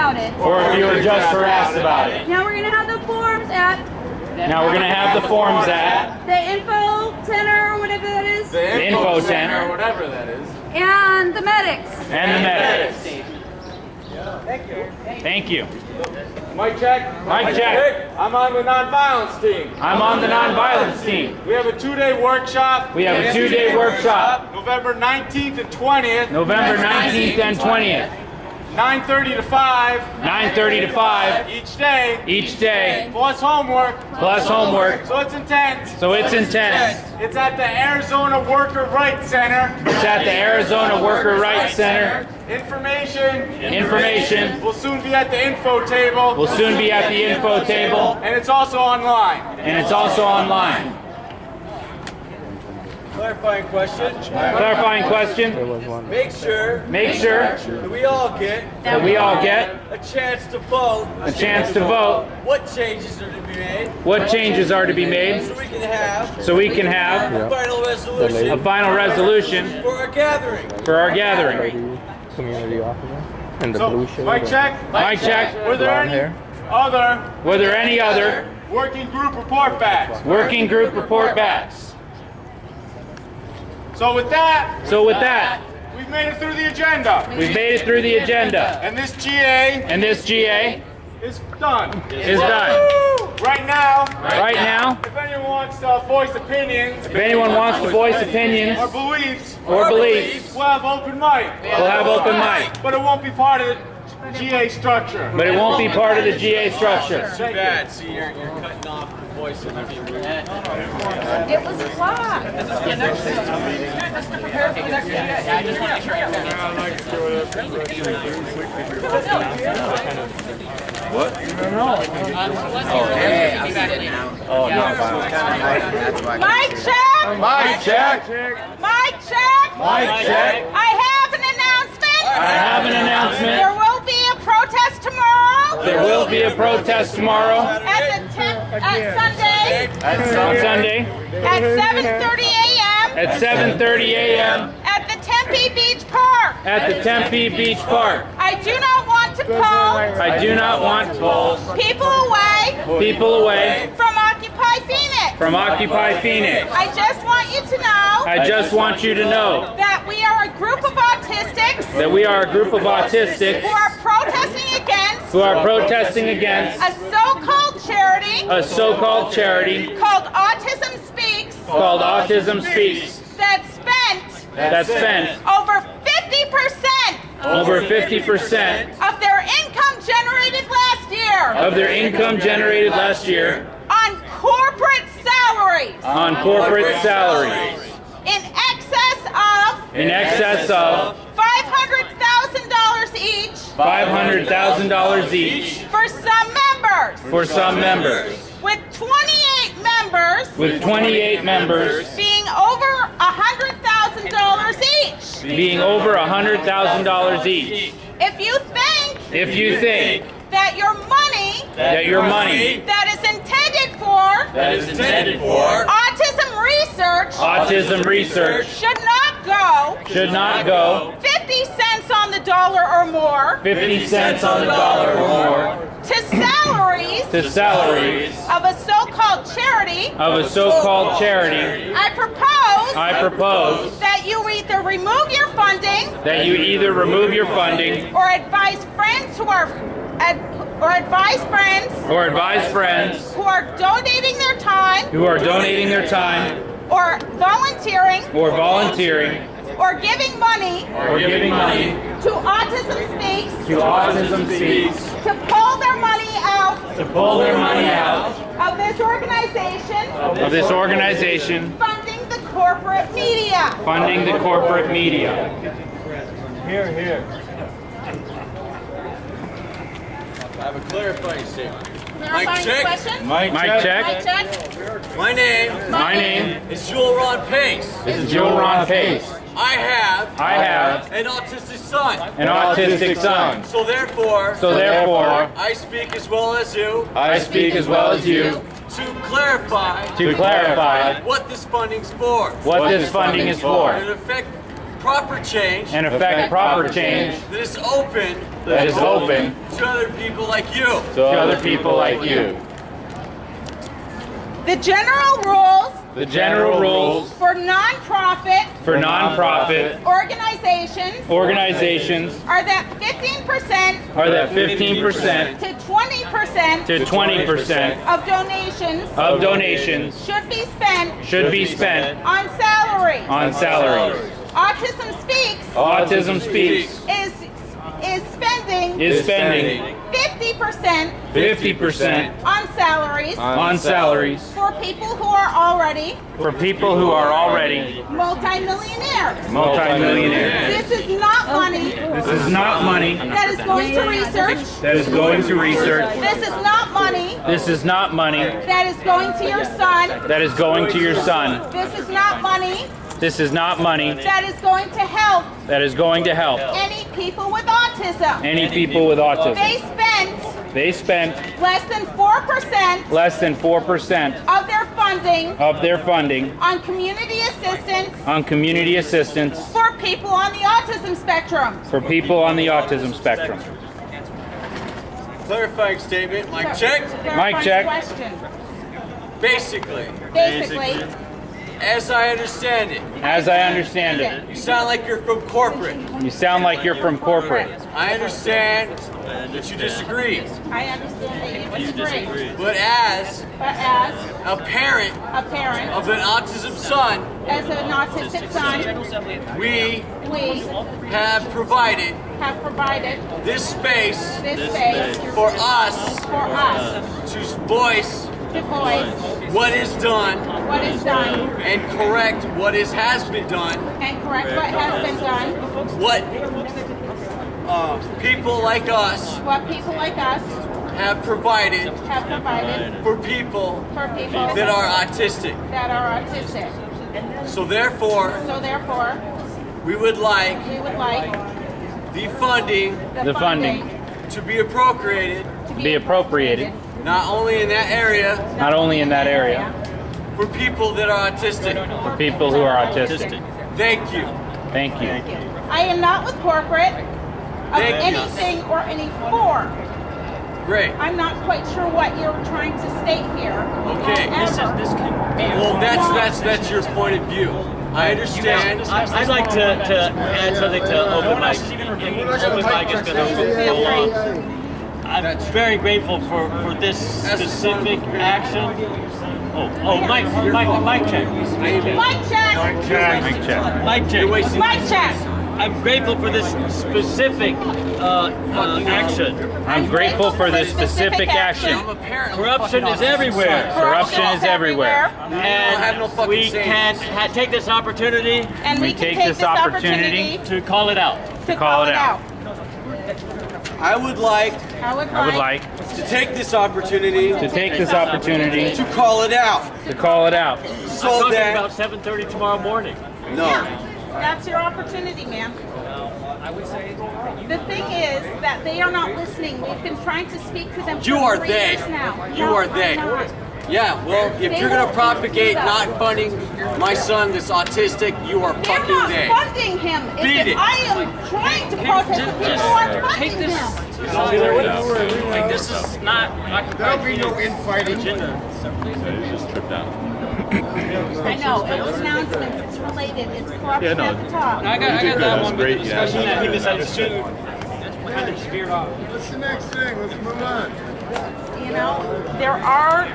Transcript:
about it. Or if you were just harassed about it. Now we're going to have the forms at the info center or whatever that is. The info center or whatever that is. And the medics. Thank you. Mic check. Mic check. I'm on the nonviolence team. I'm on the nonviolence team. We have a 2-day workshop. November 19th and 20th. November 19th and 20th. 9:30 to 5. 9:30 to 5. Each day. Each day. Plus homework. So it's intense. It's at the Arizona Worker Rights Center. Information will soon be at the info table. And it's also online. Clarifying question. Make sure that we all get a chance to vote. What changes are to be made? So we can have a final resolution for our gathering. Community officer and the So, blue shirt. mic check. Were there any other working group report backs? So with that, we've made it through the agenda. And this GA is done. Right now, if anyone wants to voice opinions, or beliefs, we'll have open mic. But it won't be part of the GA structure. But it won't be part of the GA structure. Too bad. See, you're cutting off the voice of the people. It was a flop. What? I don't know. Mic check. I have an announcement. There will be a protest tomorrow. At Sunday. At 7:30 a.m. At the Tempe Beach Park. I do not want to pull people away from Occupy Phoenix. I just want you to know that we are a group of autistics who are protesting against a so-called charity called Autism Speaks that spent over 50% of their income generated last year on corporate salaries in excess of $500,000 each for some members with 28 members being over $100,000 each. If you think that your money that is intended for autism research should not go 50 cents on the dollar or more to salaries of a so-called charity, I propose that you either remove your funding or advise friends who are donating their time or volunteering or giving money to Autism Speaks to pull their money out of this organization funding the corporate media. Here. I have a clarifying statement. Mic check. My name is Ron Pace. I have an autistic son. So therefore, I speak as well as you. To clarify what this funding's for. What this funding is for. And in effect, proper change. And effect proper change. That is open. That is open. To other people like you. To other people like you. The general rules. The general rules For non-profit. for non-profit Organizations. Are that 15%. are that 15% To 20%. to 20% Of donations. should be spent On salaries. on salaries. Autism Speaks. Autism Speaks Is spending. 50% On salaries. on salaries For people who are already for people who are already multimillionaires. multimillionaires. This is not money This is not money that is going to research. that is going to research. This is not money This is not money that is going to your son. that is going to your son. This is not money This is not money that is going to help that is going to help any people with autism. any people with autism. They spent They spent less than 4% of their funding on community assistance for people on the autism spectrum. spectrum. Clarifying statement. Mic check. Mic check. Question. Basically, Basically, as I understand it, you sound like you're from corporate. I understand that you disagree. I understand that you disagree. But as a parent of an autism son, As an autistic son, we we have provided have provided this space this space for us for us to voice to voice what is done what is done and correct what has been done. and correct what has been done, What people like us what people like us have provided have provided for people for people that are autistic. autistic. So therefore, we would like We would like the funding The funding to be appropriated to be appropriated not only in that area not only in that area for people that are autistic. for people who are autistic. Thank you. Thank you. I am not with corporate of Thank you. anything or any form. Great. I'm not quite sure what you're trying to state here. Okay. However, Well, that's your point of view. I understand. I'd like to add something to open mic. Open mic is going to go on. I'm very grateful for this specific action. Mic check. Mic check. Mic check. Mic check. I'm grateful for this specific action. I'm grateful for this specific action. Corruption is everywhere. Corruption is everywhere. And we can take this opportunity And we can take this opportunity to call it out. to call it out. I would like I would I would like to take this opportunity to take this opportunity to call it out. to call it out. I'm So talking that about 7:30 tomorrow morning. no. That's your opportunity, ma'am. The thing is that they are not listening. We've been trying to speak to them You for are 3 they. years now. You No, are I'm they. not. Yeah, well, if They you're going to won't propagate do that. not funding my son that's autistic, you are They're fucking not they. funding him. Beat it. I am trying to protest the people who are funding him. This is not. There'll be no infighting. I know, it was announcements, it's related, it's corruption at the top. I got that one with the discussion that he misunderstood. Kind of veered off. What's the next thing? Let's move on. You know, there are